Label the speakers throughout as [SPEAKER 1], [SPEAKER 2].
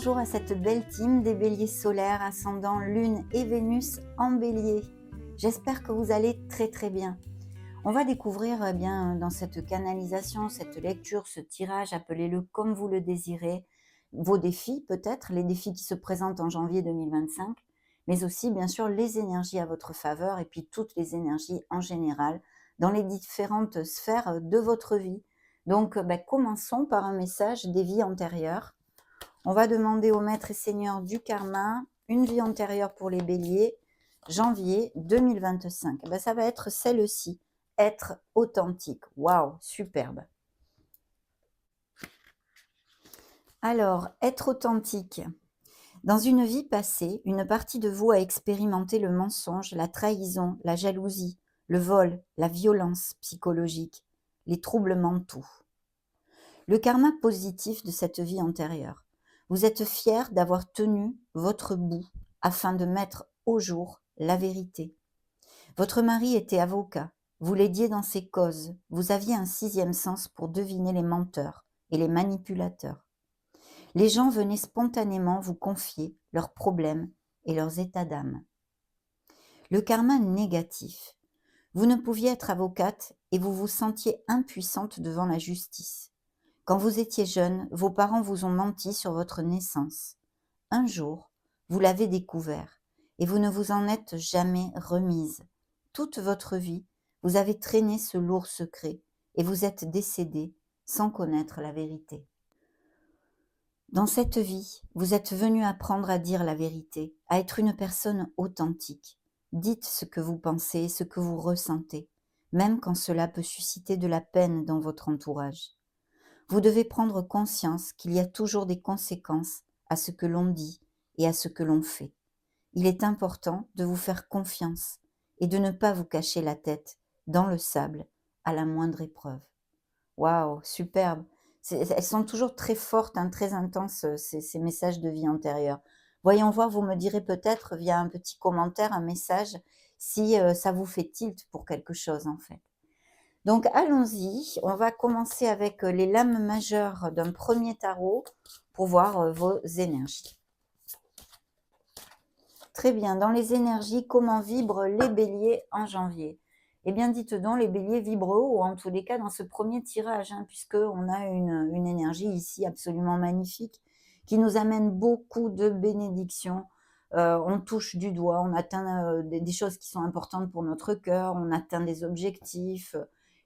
[SPEAKER 1] bonjour à cette belle team des béliers solaires, ascendant Lune et Vénus en bélier. J'espère que vous allez très bien. On va découvrir bien dans cette canalisation, cette lecture, ce tirage, appelez-le comme vous le désirez, vos défis peut-être, les défis qui se présentent en janvier 2025, mais aussi bien sûr les énergies à votre faveur et puis toutes les énergies en général dans les différentes sphères de votre vie. Donc commençons par un message des vies antérieures. On va demander au maître et seigneur du karma, une vie antérieure pour les béliers, janvier 2025. Ça va être celle-ci, être authentique. Waouh, superbe. Alors, être authentique. Dans une vie passée, une partie de vous a expérimenté le mensonge, la trahison, la jalousie, le vol, la violence psychologique, les troubles mentaux. Le karma positif de cette vie antérieure. Vous êtes fier d'avoir tenu votre bout afin de mettre au jour la vérité. Votre mari était avocat, vous l'aidiez dans ses causes, vous aviez un sixième sens pour deviner les menteurs et les manipulateurs. Les gens venaient spontanément vous confier leurs problèmes et leurs états d'âme. Le karma négatif. Vous ne pouviez être avocate et vous vous sentiez impuissante devant la justice. Quand vous étiez jeune, vos parents vous ont menti sur votre naissance. Un jour, vous l'avez découvert et vous ne vous en êtes jamais remise. Toute votre vie, vous avez traîné ce lourd secret et vous êtes décédée sans connaître la vérité. Dans cette vie, vous êtes venu apprendre à dire la vérité, à être une personne authentique. Dites ce que vous pensez, ce que vous ressentez, même quand cela peut susciter de la peine dans votre entourage. Vous devez prendre conscience qu'il y a toujours des conséquences à ce que l'on dit et à ce que l'on fait. Il est important de vous faire confiance et de ne pas vous cacher la tête dans le sable à la moindre épreuve. Waouh, superbe. Elles sont toujours très fortes, très intenses, ces messages de vie antérieure. Voyons voir, vous me direz peut-être via un petit commentaire, un message, si ça vous fait tilt pour quelque chose en fait. Donc allons-y, on va commencer avec les lames majeures d'un premier tarot pour voir vos énergies. Très bien, dans les énergies, comment vibrent les béliers en janvier? Eh bien, dites donc, les béliers vibrent haut, en tous les cas dans ce premier tirage, puisqu'on a une énergie ici absolument magnifique qui nous amène beaucoup de bénédictions. On touche du doigt, on atteint des choses qui sont importantes pour notre cœur, on atteint des objectifs.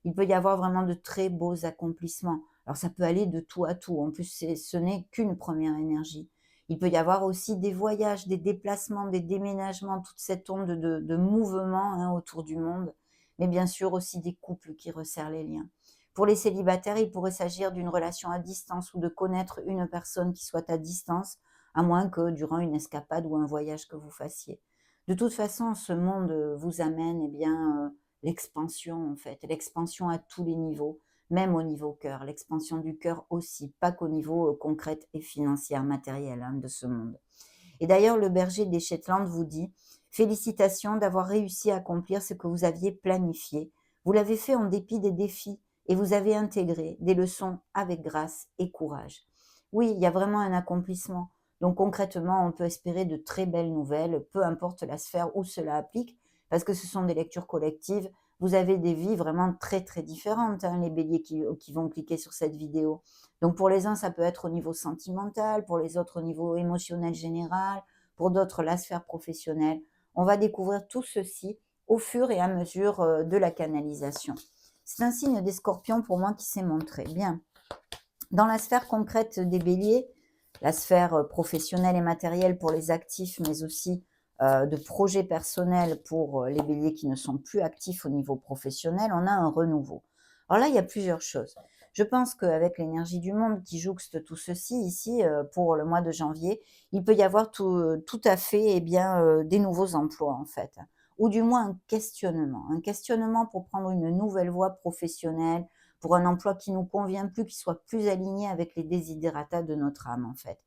[SPEAKER 1] Il peut y avoir vraiment de très beaux accomplissements. Alors, ça peut aller de tout à tout. En plus, ce n'est qu'une première énergie. Il peut y avoir aussi des voyages, des déplacements, des déménagements, toute cette onde de mouvement autour du monde, mais bien sûr aussi des couples qui resserrent les liens. Pour les célibataires, il pourrait s'agir d'une relation à distance ou de connaître une personne qui soit à distance, à moins que durant une escapade ou un voyage que vous fassiez. De toute façon, ce monde vous amène l'expansion en fait, l'expansion à tous les niveaux, même au niveau cœur, l'expansion du cœur aussi, pas qu'au niveau concret et financier, matériel de ce monde. Et d'ailleurs, le berger des Shetland vous dit « Félicitations d'avoir réussi à accomplir ce que vous aviez planifié. Vous l'avez fait en dépit des défis et vous avez intégré des leçons avec grâce et courage. » Oui, il y a vraiment un accomplissement. Donc concrètement, on peut espérer de très belles nouvelles, peu importe la sphère où cela applique, parce que ce sont des lectures collectives. Vous avez des vies vraiment très différentes, les béliers qui vont cliquer sur cette vidéo. Donc pour les uns, ça peut être au niveau sentimental, pour les autres au niveau émotionnel général, pour d'autres la sphère professionnelle. On va découvrir tout ceci au fur et à mesure de la canalisation. C'est un signe des scorpions pour moi qui s'est montré. Bien. Dans la sphère concrète des béliers, la sphère professionnelle et matérielle pour les actifs, mais aussi de projets personnels pour les béliers qui ne sont plus actifs au niveau professionnel, on a un renouveau. Alors là, il y a plusieurs choses. Je pense qu'avec l'énergie du monde qui jouxte tout ceci ici pour le mois de janvier, il peut y avoir tout à fait des nouveaux emplois en fait, ou du moins un questionnement pour prendre une nouvelle voie professionnelle, pour un emploi qui nous convient plus, qui soit plus aligné avec les desiderata de notre âme en fait.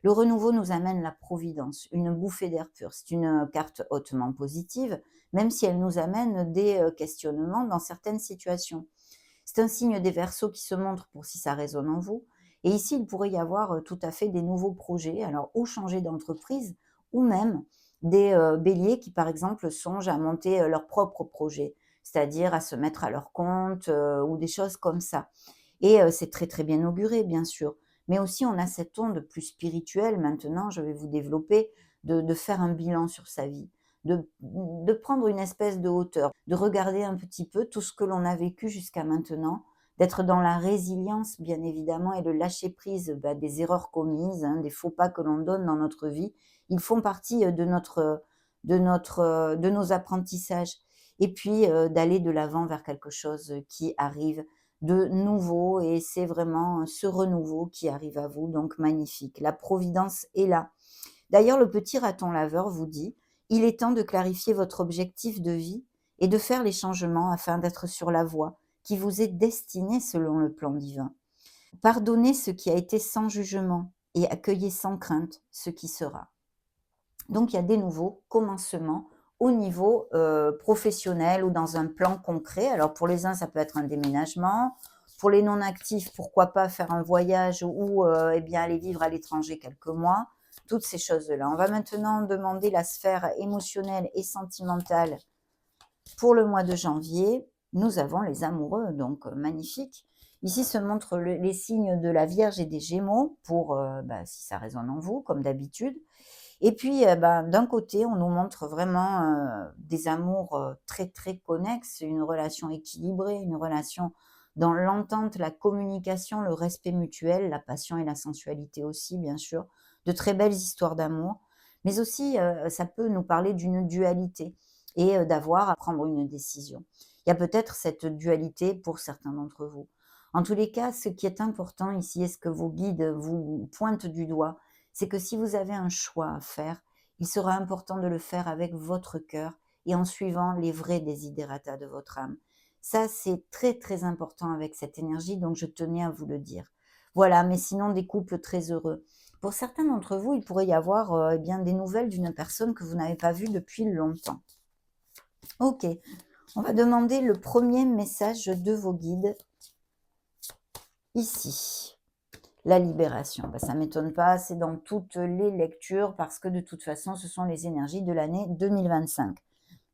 [SPEAKER 1] Le renouveau nous amène la providence, une bouffée d'air pur. C'est une carte hautement positive, même si elle nous amène des questionnements dans certaines situations. C'est un signe des Verseaux qui se montre pour si ça résonne en vous. Et ici, il pourrait y avoir tout à fait des nouveaux projets, alors ou changer d'entreprise, ou même des béliers qui, par exemple, songent à monter leur propre projet, c'est-à-dire à se mettre à leur compte ou des choses comme ça. Et c'est très, très bien auguré, bien sûr. Mais aussi, on a cette onde plus spirituelle maintenant, je vais vous développer, de faire un bilan sur sa vie, de prendre une espèce de hauteur, de regarder un petit peu tout ce que l'on a vécu jusqu'à maintenant, d'être dans la résilience, bien évidemment, et le lâcher-prise des erreurs commises, hein, des faux pas que l'on donne dans notre vie. Ils font partie de nos apprentissages. Et puis, d'aller de l'avant vers quelque chose qui arrive de nouveau, et c'est vraiment ce renouveau qui arrive à vous, donc magnifique. La providence est là. D'ailleurs, le petit raton laveur vous dit: il est temps de clarifier votre objectif de vie et de faire les changements afin d'être sur la voie qui vous est destinée selon le plan divin. Pardonnez ce qui a été sans jugement et accueillez sans crainte ce qui sera. Donc, il y a des nouveaux commencements au niveau professionnel ou dans un plan concret. Alors, pour les uns, ça peut être un déménagement. Pour les non-actifs, pourquoi pas faire un voyage ou eh bien, aller vivre à l'étranger quelques mois. Toutes ces choses-là. On va maintenant demander la sphère émotionnelle et sentimentale pour le mois de janvier. Nous avons les amoureux, donc magnifique. Ici se montrent les signes de la Vierge et des Gémeaux, pour si ça résonne en vous, comme d'habitude. Et puis, d'un côté, on nous montre vraiment des amours très, très connexes, une relation équilibrée, une relation dans l'entente, la communication, le respect mutuel, la passion et la sensualité aussi, bien sûr, de très belles histoires d'amour. Mais aussi, ça peut nous parler d'une dualité et d'avoir à prendre une décision. Il y a peut-être cette dualité pour certains d'entre vous. En tous les cas, ce qui est important ici, et ce que vos guides vous pointent du doigt, c'est que si vous avez un choix à faire, il sera important de le faire avec votre cœur et en suivant les vrais desiderata de votre âme. Ça, c'est très, très important avec cette énergie, donc je tenais à vous le dire. Voilà, mais sinon, des couples très heureux. Pour certains d'entre vous, il pourrait y avoir eh bien, des nouvelles d'une personne que vous n'avez pas vue depuis longtemps. Ok, on va demander le premier message de vos guides ici. La libération, ça ne m'étonne pas, c'est dans toutes les lectures parce que de toute façon, ce sont les énergies de l'année 2025.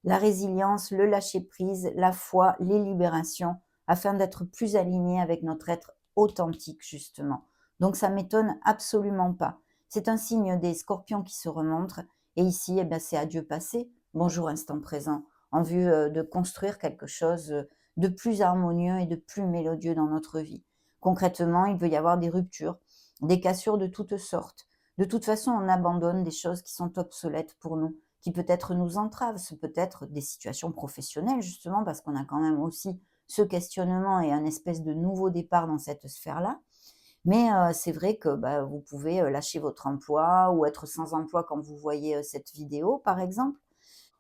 [SPEAKER 1] La résilience, le lâcher-prise, la foi, les libérations, afin d'être plus aligné avec notre être authentique, justement. Donc, ça ne m'étonne absolument pas. C'est un signe des scorpions qui se remontrent. Et ici, c'est adieu passé, bonjour instant présent, en vue de construire quelque chose de plus harmonieux et de plus mélodieux dans notre vie. Concrètement, il peut y avoir des ruptures, des cassures de toutes sortes. De toute façon, on abandonne des choses qui sont obsolètes pour nous, qui peut-être nous entravent. Ce peut être des situations professionnelles, justement, parce qu'on a quand même aussi ce questionnement et un espèce de nouveau départ dans cette sphère-là. Mais c'est vrai que vous pouvez lâcher votre emploi ou être sans emploi quand vous voyez cette vidéo, par exemple.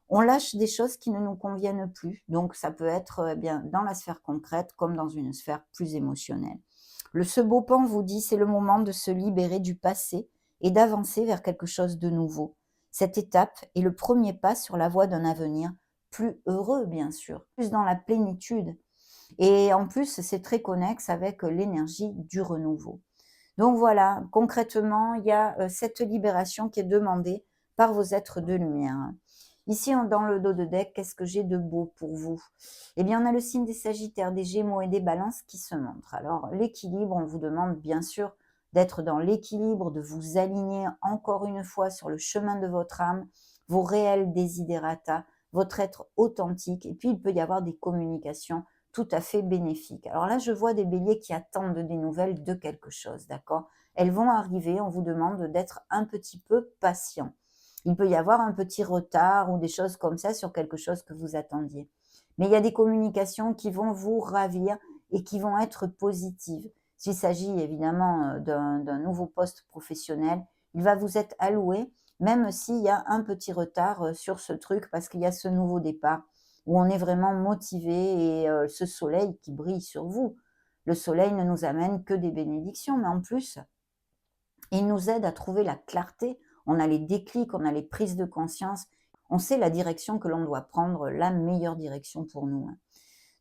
[SPEAKER 1] On lâche des choses qui ne nous conviennent plus. Donc, ça peut être bien dans la sphère concrète comme dans une sphère plus émotionnelle. Ce beau pan vous dit, c'est le moment de se libérer du passé et d'avancer vers quelque chose de nouveau. Cette étape est le premier pas sur la voie d'un avenir plus heureux, bien sûr, plus dans la plénitude. Et en plus, c'est très connexe avec l'énergie du renouveau. Donc voilà, concrètement, il y a cette libération qui est demandée par vos êtres de lumière. Ici, dans le dos de deck, qu'est-ce que j'ai de beau pour vous? Eh bien, on a le signe des Sagittaires, des Gémeaux et des Balances qui se montrent. Alors, l'équilibre, on vous demande bien sûr d'être dans l'équilibre, de vous aligner encore une fois sur le chemin de votre âme, vos réels desiderata, votre être authentique. Et puis, il peut y avoir des communications tout à fait bénéfiques. Alors là, je vois des béliers qui attendent des nouvelles de quelque chose, d'accord? Elles vont arriver, on vous demande d'être un petit peu patient. Il peut y avoir un petit retard ou des choses comme ça sur quelque chose que vous attendiez. Mais il y a des communications qui vont vous ravir et qui vont être positives. S'il s'agit évidemment d'un nouveau poste professionnel, il va vous être alloué, même s'il y a un petit retard sur ce truc, parce qu'il y a ce nouveau départ où on est vraiment motivé et ce soleil qui brille sur vous. Le soleil ne nous amène que des bénédictions, mais en plus, il nous aide à trouver la clarté. On a les déclics, on a les prises de conscience. On sait la direction que l'on doit prendre, la meilleure direction pour nous.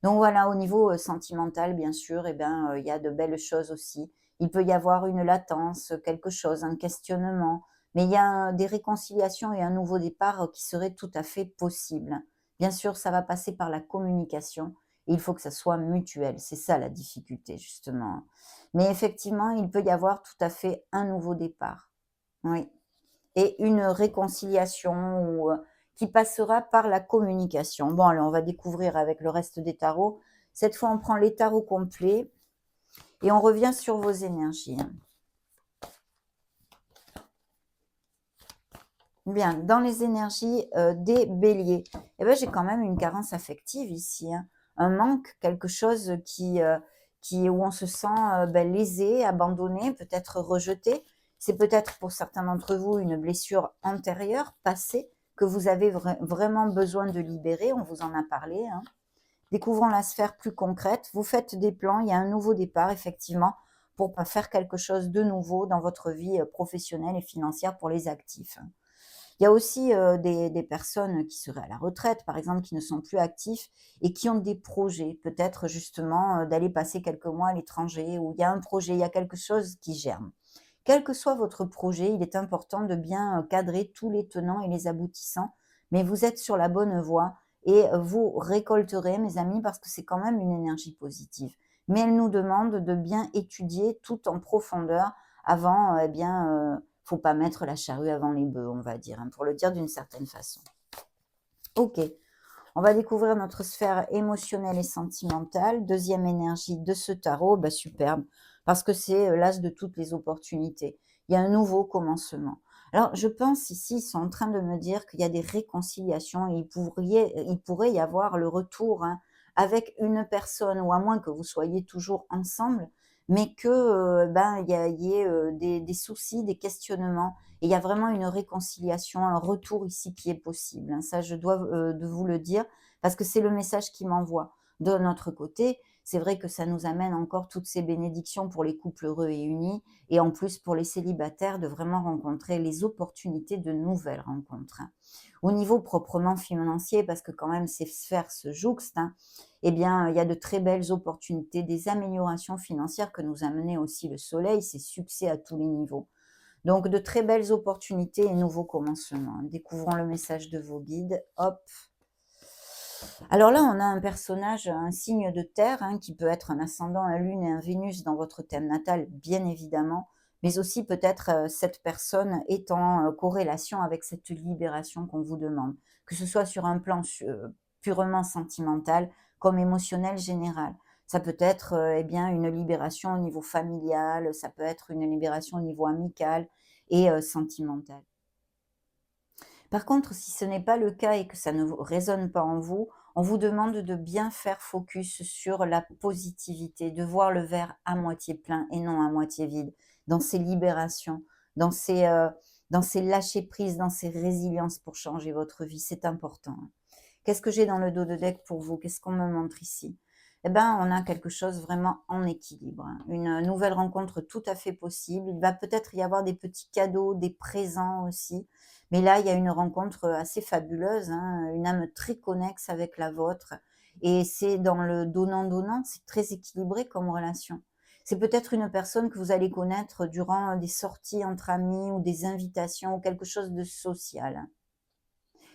[SPEAKER 1] Donc voilà, au niveau sentimental, bien sûr, il y a de belles choses aussi. Il peut y avoir une latence, quelque chose, un questionnement, mais il y a des réconciliations et un nouveau départ qui serait tout à fait possible. Bien sûr, ça va passer par la communication et il faut que ça soit mutuel. C'est ça la difficulté, justement. Mais effectivement, il peut y avoir tout à fait un nouveau départ. Oui. Et une réconciliation qui passera par la communication. Bon, alors on va découvrir avec le reste des tarots. Cette fois, on prend les tarots complets et on revient sur vos énergies. Bien, dans les énergies des béliers, eh ben, j'ai quand même une carence affective ici, hein. Un manque, quelque chose où on se sent lésé, abandonné, peut-être rejeté. C'est peut-être pour certains d'entre vous une blessure antérieure, passée, que vous avez vraiment besoin de libérer. On vous en a parlé, hein. Découvrons la sphère plus concrète. Vous faites des plans, il y a un nouveau départ, effectivement, pour faire quelque chose de nouveau dans votre vie professionnelle et financière pour les actifs. Il y a aussi des personnes qui seraient à la retraite, par exemple, qui ne sont plus actifs et qui ont des projets, peut-être justement d'aller passer quelques mois à l'étranger, où il y a un projet, il y a quelque chose qui germe. Quel que soit votre projet, il est important de bien cadrer tous les tenants et les aboutissants, mais vous êtes sur la bonne voie et vous récolterez, mes amis, parce que c'est quand même une énergie positive. Mais elle nous demande de bien étudier tout en profondeur avant, faut pas mettre la charrue avant les bœufs, on va dire, hein, pour le dire d'une certaine façon. Ok, on va découvrir notre sphère émotionnelle et sentimentale. Deuxième énergie de ce tarot, superbe, parce que c'est l'as de toutes les opportunités. Il y a un nouveau commencement. Alors, je pense ici, ils sont en train de me dire qu'il y a des réconciliations et il pourrait y avoir le retour, hein, avec une personne, ou à moins que vous soyez toujours ensemble, mais que il y ait des soucis, des questionnements. Et il y a vraiment une réconciliation, un retour ici qui est possible, hein. Ça, je dois de vous le dire, parce que c'est le message qui m'envoie. De notre côté, c'est vrai que ça nous amène encore toutes ces bénédictions pour les couples heureux et unis, et en plus pour les célibataires de vraiment rencontrer les opportunités de nouvelles rencontres, hein. Au niveau proprement financier, parce que quand même ces sphères se jouxtent, hein, eh bien, il y a de très belles opportunités, des améliorations financières que nous a mené aussi le soleil, c'est succès à tous les niveaux. Donc, de très belles opportunités et nouveaux commencements. Découvrons le message de vos guides. Hop. Alors là, on a un personnage, un signe de terre, hein, qui peut être un ascendant, un lune et un Vénus dans votre thème natal, bien évidemment, mais aussi peut-être cette personne est en corrélation avec cette libération qu'on vous demande, que ce soit sur un plan purement sentimental comme émotionnel général. Ça peut être une libération au niveau familial, ça peut être une libération au niveau amical et sentimental. Par contre, si ce n'est pas le cas et que ça ne résonne pas en vous, on vous demande de bien faire focus sur la positivité, de voir le verre à moitié plein et non à moitié vide, dans ces libérations, dans ces lâcher-prise, dans ces résiliences pour changer votre vie. C'est important, hein. Qu'est-ce que j'ai dans le dos de deck pour vous? Qu'est-ce qu'on me montre ici? Eh ben, on a quelque chose vraiment en équilibre, hein. Une nouvelle rencontre tout à fait possible. Il va peut-être y avoir des petits cadeaux, des présents aussi. Mais là, il y a une rencontre assez fabuleuse, hein, une âme très connexe avec la vôtre. Et c'est dans le donnant-donnant, c'est très équilibré comme relation. C'est peut-être une personne que vous allez connaître durant des sorties entre amis ou des invitations ou quelque chose de social.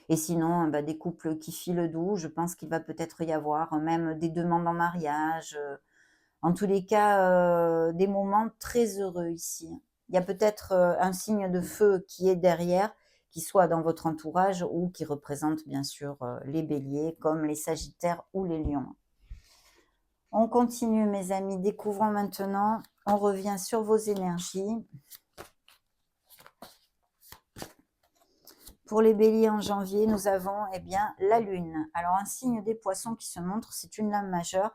[SPEAKER 1] Et sinon, des couples qui filent doux, je pense qu'il va peut-être y avoir même des demandes en mariage, en tous les cas, des moments très heureux ici. Il y a peut-être, un signe de feu qui est derrière, qui soit dans votre entourage ou qui représente bien sûr, les béliers comme les sagittaires ou les lions. On continue mes amis, découvrons maintenant, on revient sur vos énergies. Pour les béliers en janvier, nous avons la lune. Alors un signe des poissons qui se montre, c'est une lame majeure.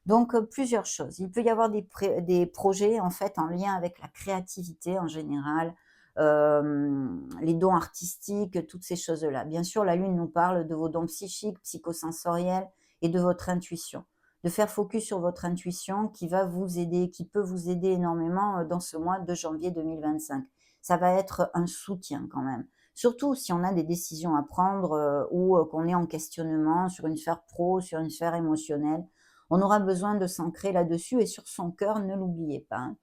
[SPEAKER 1] Donc plusieurs choses. Il peut y avoir des projets en fait en lien avec la créativité en général, les dons artistiques, toutes ces choses-là. Bien sûr, la lune nous parle de vos dons psychiques, psychosensoriels et de votre intuition. De faire focus sur votre intuition qui va vous aider, qui peut vous aider énormément dans ce mois de janvier 2025. Ça va être un soutien quand même. Surtout si on a des décisions à prendre ou qu'on est en questionnement sur une sphère pro, sur une sphère émotionnelle. On aura besoin de s'ancrer là-dessus et sur son cœur, ne l'oubliez pas, hein.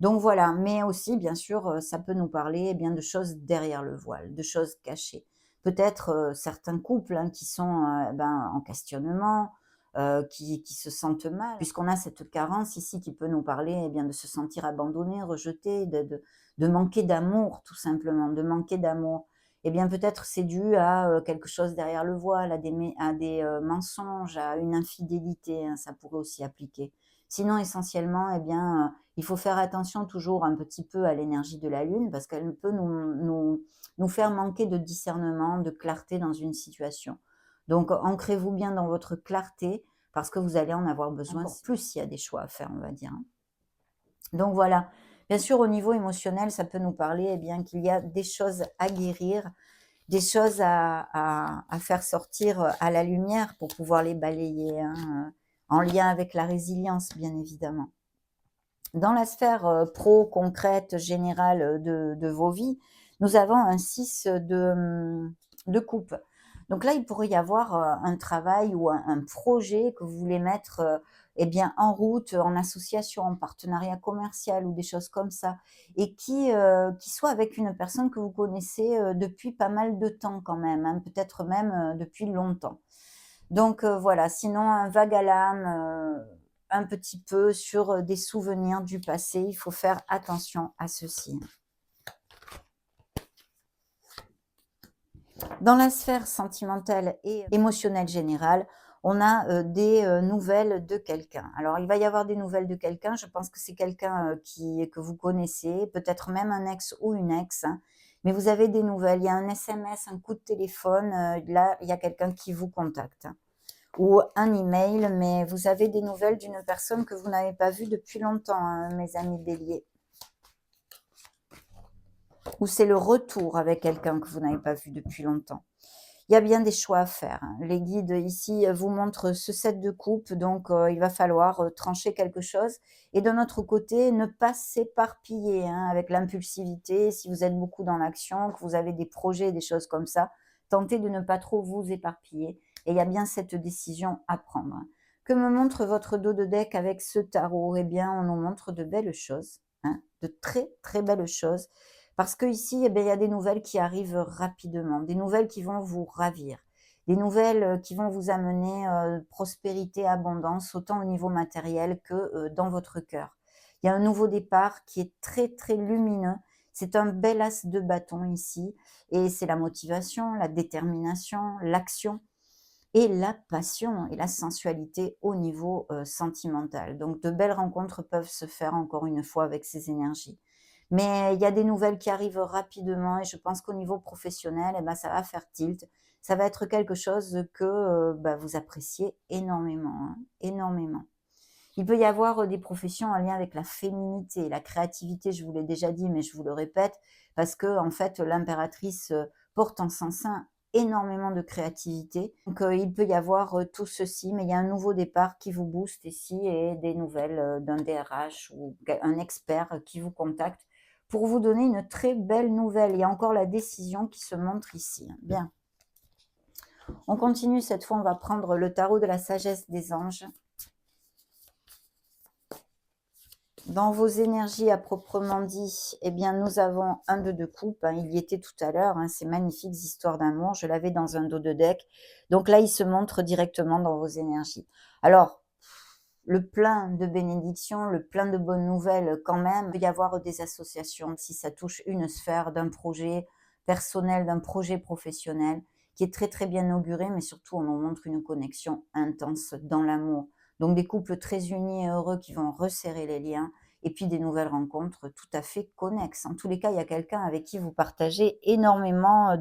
[SPEAKER 1] Donc voilà, mais aussi bien sûr, ça peut nous parler, eh bien, de choses derrière le voile, de choses cachées. Peut-être, certains couples, hein, qui sont, ben, en questionnement, qui se sentent mal, puisqu'on a cette carence ici qui peut nous parler, eh bien, de se sentir abandonné, rejeté, de manquer d'amour tout simplement, de manquer d'amour. Eh bien, peut-être c'est dû à, quelque chose derrière le voile, à des mensonges, à une infidélité, hein, ça pourrait aussi appliquer. Sinon essentiellement, eh bien, il faut faire attention toujours un petit peu à l'énergie de la lune parce qu'elle peut nous faire manquer de discernement, de clarté dans une situation. Donc ancrez-vous bien dans votre clarté parce que vous allez en avoir besoin encore plus s'il y a des choix à faire, on va dire, hein. Donc voilà. Bien sûr, au niveau émotionnel, ça peut nous parler, eh bien, qu'il y a des choses à guérir, des choses à faire sortir, à la lumière pour pouvoir les balayer, hein, en lien avec la résilience, bien évidemment. Dans la sphère, pro, concrète, générale, de vos vies, nous avons un 6 de coupe. Donc là, il pourrait y avoir, un travail ou un projet que vous voulez mettre, eh bien, en route, en association, en partenariat commercial ou des choses comme ça et qui soit avec une personne que vous connaissez, depuis pas mal de temps quand même, hein, peut-être même, depuis longtemps. Donc voilà, sinon un vague à l'âme, un petit peu sur, des souvenirs du passé, il faut faire attention à ceci. Dans la sphère sentimentale et émotionnelle générale, on a, des, nouvelles de quelqu'un. Alors il va y avoir des nouvelles de quelqu'un, je pense que c'est quelqu'un, que vous connaissez, peut-être même un ex ou une ex, hein, mais vous avez des nouvelles. Il y a un SMS, un coup de téléphone, là, il y a quelqu'un qui vous contacte ou un email, mais vous avez des nouvelles d'une personne que vous n'avez pas vue depuis longtemps, hein, mes amis béliers. Ou c'est le retour avec quelqu'un que vous n'avez pas vu depuis longtemps. Il y a bien des choix à faire, hein. Les guides ici vous montrent ce 7 de coupe, donc il va falloir trancher quelque chose. Et de notre côté, ne pas s'éparpiller, hein, avec l'impulsivité. Si vous êtes beaucoup dans l'action, que vous avez des projets, des choses comme ça, tentez de ne pas trop vous éparpiller. Et il y a bien cette décision à prendre. Que me montre votre dos de deck avec ce tarot? Eh bien, on nous montre de belles choses, hein, de très très belles choses. Parce qu'ici, eh bien, il y a des nouvelles qui arrivent rapidement, des nouvelles qui vont vous ravir, des nouvelles qui vont vous amener prospérité, abondance, autant au niveau matériel que dans votre cœur. Il y a un nouveau départ qui est très très lumineux. C'est un bel as de bâton ici et c'est la motivation, la détermination, l'action et la passion et la sensualité au niveau sentimental. Donc de belles rencontres peuvent se faire encore une fois avec ces énergies. Mais il y a des nouvelles qui arrivent rapidement et je pense qu'au niveau professionnel, eh ben, ça va faire tilt. Ça va être quelque chose que bah, vous appréciez énormément, hein, énormément. Il peut y avoir des professions en lien avec la féminité, la créativité, je vous l'ai déjà dit, mais je vous le répète, parce que en fait, l'impératrice porte en son sein énormément de créativité. Donc, il peut y avoir tout ceci, mais il y a un nouveau départ qui vous booste ici et des nouvelles d'un DRH ou un expert qui vous contacte pour vous donner une très belle nouvelle. Il y a encore la décision qui se montre ici. Bien. On continue, cette fois, on va prendre le tarot de la sagesse des anges. Dans vos énergies à proprement dit, eh bien, nous avons un 2 de coupe, hein, il y était tout à l'heure, hein, ces magnifiques histoires d'amour, je l'avais dans un dos de deck. Donc là, il se montre directement dans vos énergies. Alors, le plein de bénédictions, le plein de bonnes nouvelles quand même, il peut y avoir des associations si ça touche une sphère d'un projet personnel, d'un projet professionnel, qui est très très bien auguré, mais surtout on nous montre une connexion intense dans l'amour. Donc des couples très unis et heureux qui vont resserrer les liens, et puis des nouvelles rencontres tout à fait connexes. En tous les cas, il y a quelqu'un avec qui vous partagez énormément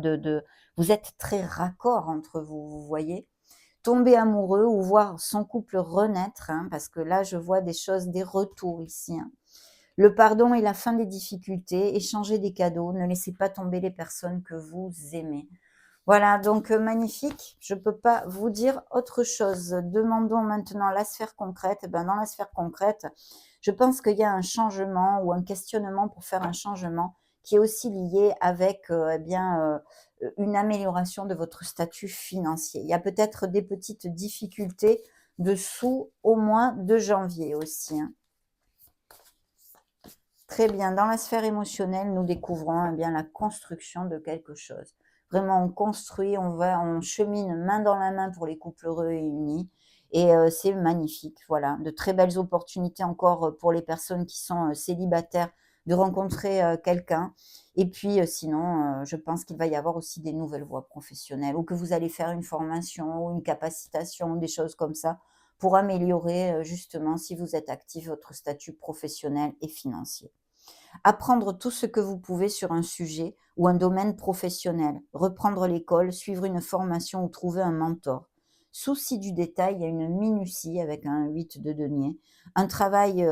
[SPEAKER 1] vous êtes très raccord entre vous, vous voyez. Tomber amoureux ou voir son couple renaître, hein, parce que là, je vois des choses, des retours ici, hein. Le pardon et la fin des difficultés, échanger des cadeaux, ne laissez pas tomber les personnes que vous aimez. Voilà, donc magnifique. Je ne peux pas vous dire autre chose. Demandons maintenant la sphère concrète. Eh ben, dans la sphère concrète, je pense qu'il y a un changement ou un questionnement pour faire un changement qui est aussi lié avec eh bien, une amélioration de votre statut financier. Il y a peut-être des petites difficultés de sous au mois de janvier aussi, hein. Très bien. Dans la sphère émotionnelle, nous découvrons bien la construction de quelque chose. Vraiment, on construit, on chemine main dans la main pour les couples heureux et unis. Et c'est magnifique. Voilà, de très belles opportunités encore pour les personnes qui sont célibataires de rencontrer quelqu'un. Et puis sinon, je pense qu'il va y avoir aussi des nouvelles voies professionnelles ou que vous allez faire une formation ou une capacitation, des choses comme ça pour améliorer justement, si vous êtes actif, votre statut professionnel et financier. Apprendre tout ce que vous pouvez sur un sujet ou un domaine professionnel, reprendre l'école, suivre une formation ou trouver un mentor. Souci du détail, il y a une minutie avec un 8 de denier, un travail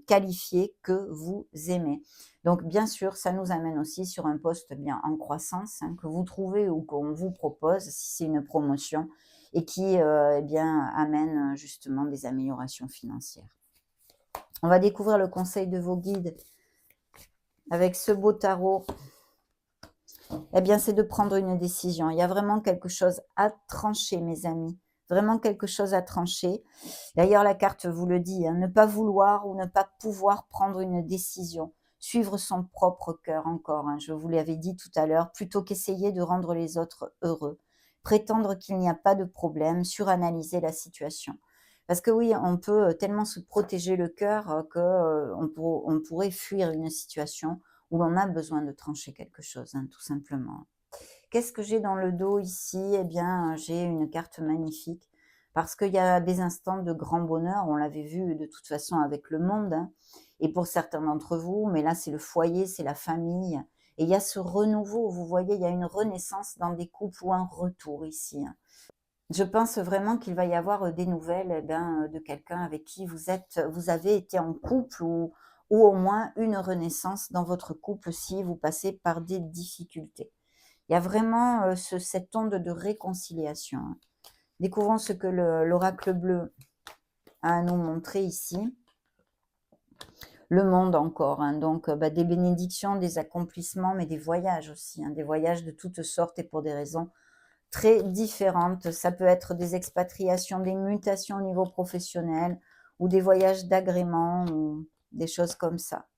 [SPEAKER 1] qualifié que vous aimez. Donc bien sûr, ça nous amène aussi sur un poste bien en croissance que vous trouvez ou qu'on vous propose si c'est une promotion et qui eh bien, amène justement des améliorations financières. On va découvrir le conseil de vos guides avec ce beau tarot. Eh bien, c'est de prendre une décision. Il y a vraiment quelque chose à trancher, mes amis. Vraiment quelque chose à trancher. D'ailleurs, la carte vous le dit, ne pas vouloir ou ne pas pouvoir prendre une décision. Suivre son propre cœur encore, je vous l'avais dit tout à l'heure, plutôt qu'essayer de rendre les autres heureux. Prétendre qu'il n'y a pas de problème, suranalyser la situation. Parce que oui, on peut tellement se protéger le cœur qu'on pourrait fuir une situation où l'on a besoin de trancher quelque chose, tout simplement. Qu'est-ce que j'ai dans le dos ici? Eh bien, j'ai une carte magnifique parce qu'il y a des instants de grand bonheur. On l'avait vu de toute façon avec le monde et pour certains d'entre vous, mais là, c'est le foyer, c'est la famille. Et il y a ce renouveau, vous voyez, il y a une renaissance dans des couples ou un retour ici. Je pense vraiment qu'il va y avoir des nouvelles de quelqu'un avec qui vous avez été en couple ou au moins une renaissance dans votre couple si vous passez par des difficultés. Il y a vraiment cette onde de réconciliation. Découvrons ce que l'oracle bleu a à nous montrer ici. Le monde encore, donc des bénédictions, des accomplissements, mais des voyages aussi, des voyages de toutes sortes et pour des raisons très différentes. Ça peut être des expatriations, des mutations au niveau professionnel ou des voyages d'agrément ou des choses comme ça.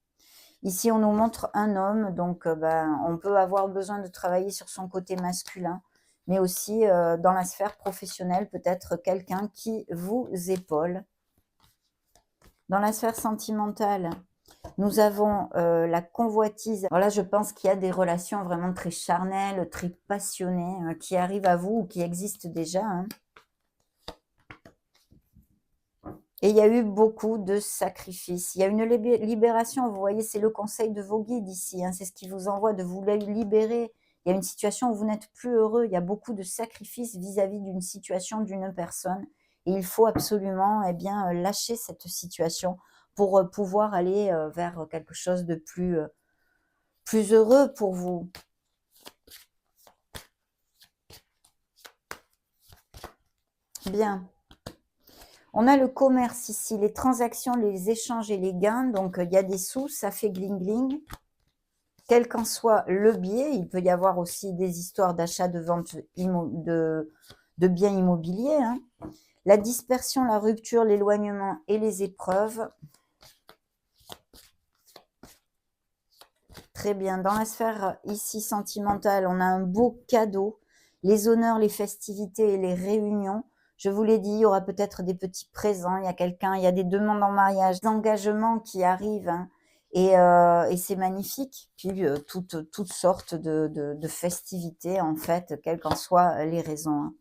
[SPEAKER 1] Ici, on nous montre un homme, donc on peut avoir besoin de travailler sur son côté masculin, mais aussi dans la sphère professionnelle, peut-être quelqu'un qui vous épaule. Dans la sphère sentimentale, nous avons la convoitise. Alors là, je pense qu'il y a des relations vraiment très charnelles, très passionnées, qui arrivent à vous ou qui existent déjà. Et il y a eu beaucoup de sacrifices. Il y a une libération, vous voyez, c'est le conseil de vos guides ici. C'est ce qui vous envoie de vous libérer. Il y a une situation où vous n'êtes plus heureux. Il y a beaucoup de sacrifices vis-à-vis d'une situation, d'une personne. Et il faut absolument lâcher cette situation pour pouvoir aller vers quelque chose de plus heureux pour vous. Bien. On a le commerce ici, les transactions, les échanges et les gains. Donc, il y a des sous, ça fait gling-gling. Quel qu'en soit le biais, il peut y avoir aussi des histoires d'achat, de vente de biens immobiliers. La dispersion, la rupture, l'éloignement et les épreuves. Très bien. Dans la sphère ici sentimentale, on a un beau cadeau. Les honneurs, les festivités et les réunions. Je vous l'ai dit, il y aura peut-être des petits présents. Il y a quelqu'un, il y a des demandes en mariage, des engagements qui arrivent. Et c'est magnifique. Puis toutes sortes de festivités, en fait, quelles qu'en soient les raisons.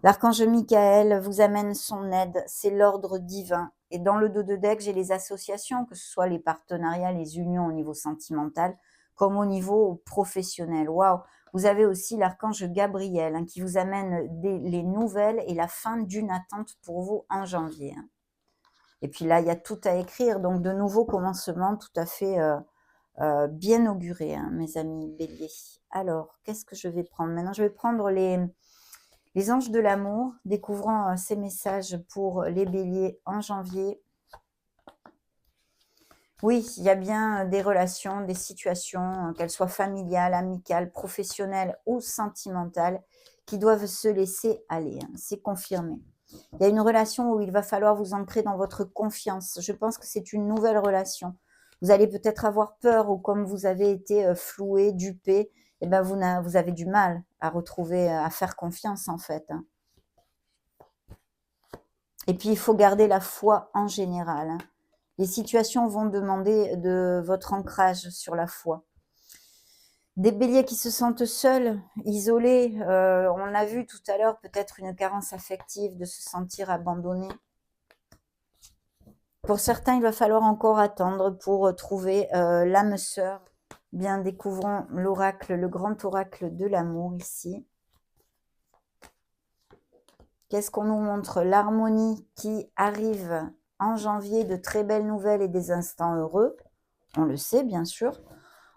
[SPEAKER 1] L'archange Michael vous amène son aide, c'est l'ordre divin. Et dans le dos de deck, j'ai les associations, que ce soit les partenariats, les unions au niveau sentimental, comme au niveau professionnel. Waouh! Vous avez aussi l'archange Gabriel qui vous amène les nouvelles et la fin d'une attente pour vous en janvier. Et puis là, il y a tout à écrire, donc de nouveaux commencements tout à fait bien augurés, mes amis béliers. Alors, qu'est-ce que je vais prendre maintenant? Je vais prendre les anges de l'amour, découvrant ces messages pour les béliers en janvier. Oui, il y a bien des relations, des situations, qu'elles soient familiales, amicales, professionnelles ou sentimentales, qui doivent se laisser aller. C'est confirmé. Il y a une relation où il va falloir vous ancrer dans votre confiance. Je pense que c'est une nouvelle relation. Vous allez peut-être avoir peur ou comme vous avez été floué, dupé, eh ben vous avez du mal à retrouver, à faire confiance en fait, hein. Et puis il faut garder la foi en général, hein. Les situations vont demander de votre ancrage sur la foi. Des béliers qui se sentent seuls, isolés, on l'a vu tout à l'heure, peut-être une carence affective, de se sentir abandonné. Pour certains, il va falloir encore attendre pour trouver l'âme sœur. Bien, découvrons l'oracle, le grand oracle de l'amour ici. Qu'est-ce qu'on nous montre? L'harmonie qui arrive en janvier, de très belles nouvelles et des instants heureux. On le sait, bien sûr.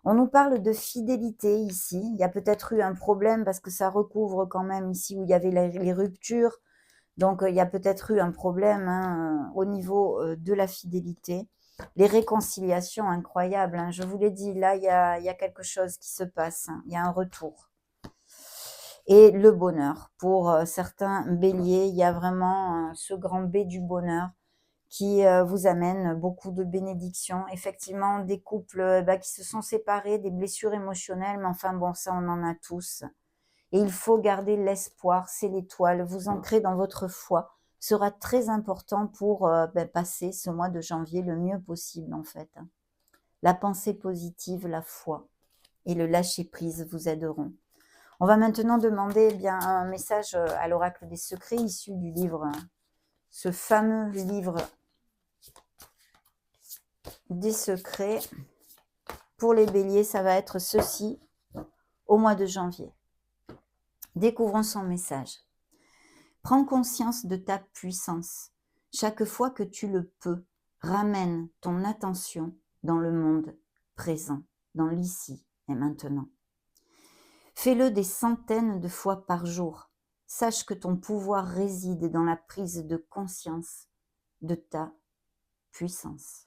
[SPEAKER 1] On nous parle de fidélité ici. Il y a peut-être eu un problème parce que ça recouvre quand même ici où il y avait les ruptures. Donc, il y a peut-être eu un problème hein, au niveau de la fidélité. Les réconciliations incroyables, hein. Je vous l'ai dit, là, il y a quelque chose qui se passe, hein. Il y a un retour. Et le bonheur. Pour certains béliers, il y a vraiment ce grand B du bonheur qui vous amène beaucoup de bénédictions. Effectivement, des couples qui se sont séparés, des blessures émotionnelles, mais enfin bon, ça on en a tous. Et il faut garder l'espoir, c'est l'étoile, vous ancrer dans votre foi sera très important pour passer ce mois de janvier le mieux possible en fait. La pensée positive, la foi et le lâcher-prise vous aideront. On va maintenant demander eh bien, un message à l'oracle des secrets issu du livre, ce fameux livre des secrets. Pour les béliers, ça va être ceci au mois de janvier. Découvrons son message. Prends conscience de ta puissance. Chaque fois que tu le peux, ramène ton attention dans le monde présent, dans l'ici et maintenant. Fais-le des centaines de fois par jour. Sache que ton pouvoir réside dans la prise de conscience de ta puissance.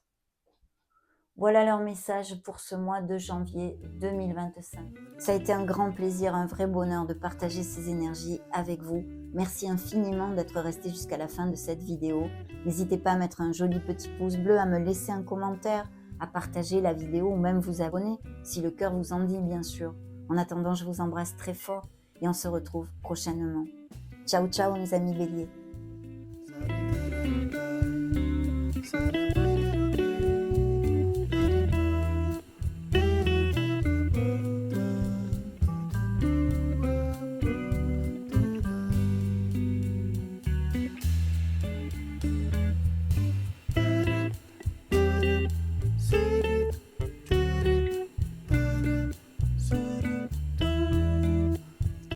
[SPEAKER 1] Voilà leur message pour ce mois de janvier 2025. Ça a été un grand plaisir, un vrai bonheur de partager ces énergies avec vous. Merci infiniment d'être resté jusqu'à la fin de cette vidéo. N'hésitez pas à mettre un joli petit pouce bleu, à me laisser un commentaire, à partager la vidéo ou même vous abonner, si le cœur vous en dit bien sûr. En attendant, je vous embrasse très fort et on se retrouve prochainement. Ciao, ciao mes amis béliers.